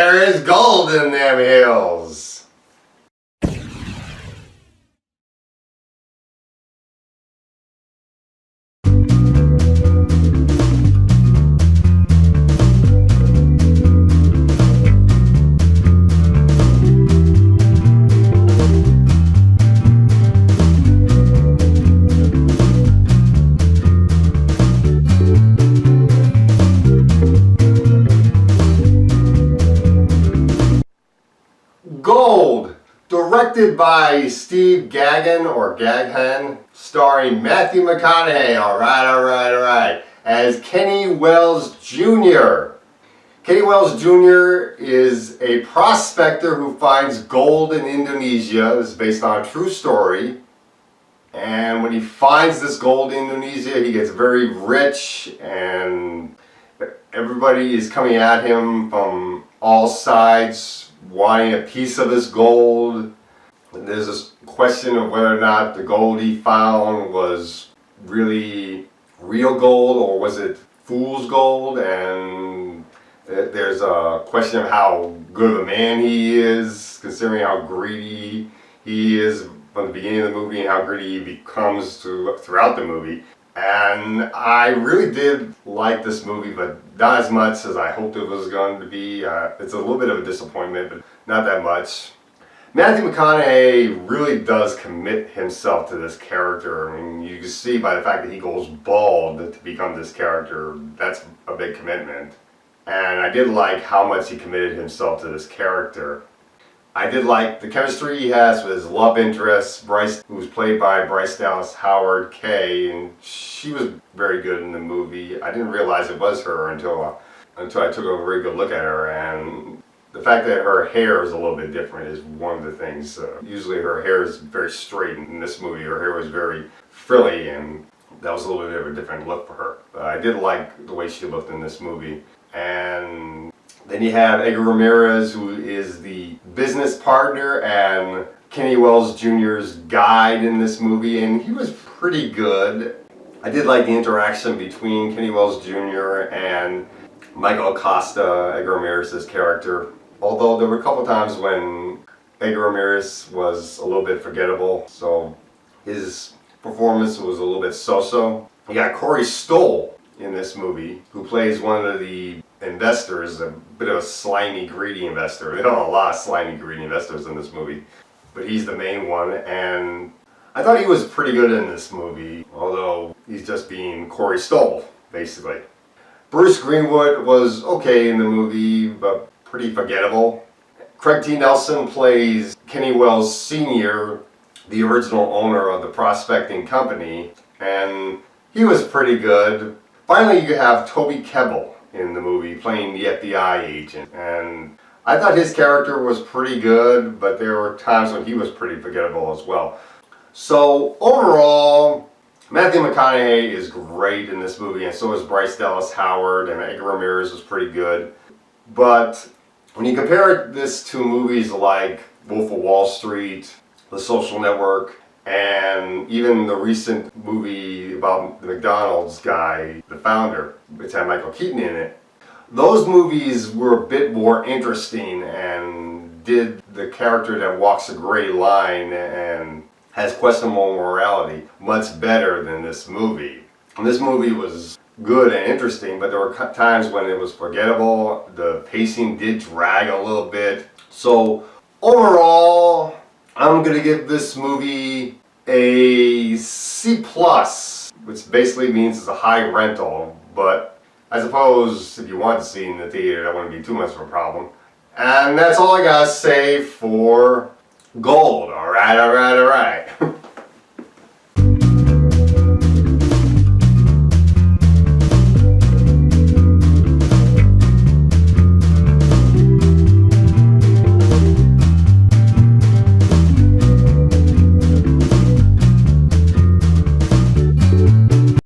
there is gold in them hills. Gold, directed by Steve Gaghan or Gaghan, starring Matthew McConaughey, alright, as Kenny Wells Jr. Kenny Wells Jr. is a prospector who finds gold in Indonesia. This is based on a true story. And when he finds this gold in Indonesia, he gets very rich and everybody is coming at him from all sides, wanting a piece of this gold. And there's this question of whether or not the gold he found was really real gold or was it fool's gold, and there's a question of how good of a man he is, considering how greedy he is from the beginning of the movie and how greedy he becomes throughout the movie. And I really did like this movie, but not as much as I hoped it was going to be. It's a little bit of a disappointment, but not that much. Matthew McConaughey really does commit himself to this character. I mean, you can see by the fact that he goes bald to become this character, that's a big commitment. And I did like how much he committed himself to this character. I did like the chemistry he has with his love interest, Bryce, who was played by Bryce Dallas Howard Kay, and she was very good in the movie. I didn't realize it was her until I took a very good look at her, and the fact that her hair is a little bit different is one of the things. Usually her hair is very straight. In this movie her hair was very frilly, and that was a little bit of a different look for her. But I did like the way she looked in this movie. And then you have Edgar Ramirez, who is the business partner and Kenny Wells Jr.'s guide in this movie, and he was pretty good. I did like the interaction between Kenny Wells Jr. and Michael Acosta, Edgar Ramirez's character. Although there were a couple times when Edgar Ramirez was a little bit forgettable, so his performance was a little bit so-so. You got Corey Stoll in this movie, who plays one of the investors, a bit of a slimy, greedy investor. There are a lot of slimy, greedy investors in this movie, but he's the main one, and I thought he was pretty good in this movie, although he's just being Corey Stoll, basically. Bruce Greenwood was okay in the movie, but pretty forgettable. Craig T. Nelson plays Kenny Wells Sr., the original owner of the prospecting company, and he was pretty good. Finally, you have Toby Kebbell in the movie playing the FBI agent, and I thought his character was pretty good, but there were times when he was pretty forgettable as well. So overall, Matthew McConaughey is great in this movie, and so is Bryce Dallas Howard, and Edgar Ramirez was pretty good. But when you compare this to movies like Wolf of Wall Street, The Social Network, and even the recent movie about the McDonald's guy, the founder, which had Michael Keaton in it, those movies were a bit more interesting and did the character that walks a gray line and has questionable morality much better than this movie. And this movie was good and interesting, but there were times when it was forgettable. The pacing did drag a little bit. So overall, I'm going to give this movie a C+, which basically means it's a high rental, but I suppose if you want to see it in the theater, that wouldn't be too much of a problem. And that's all I got to say for Gold. Alright.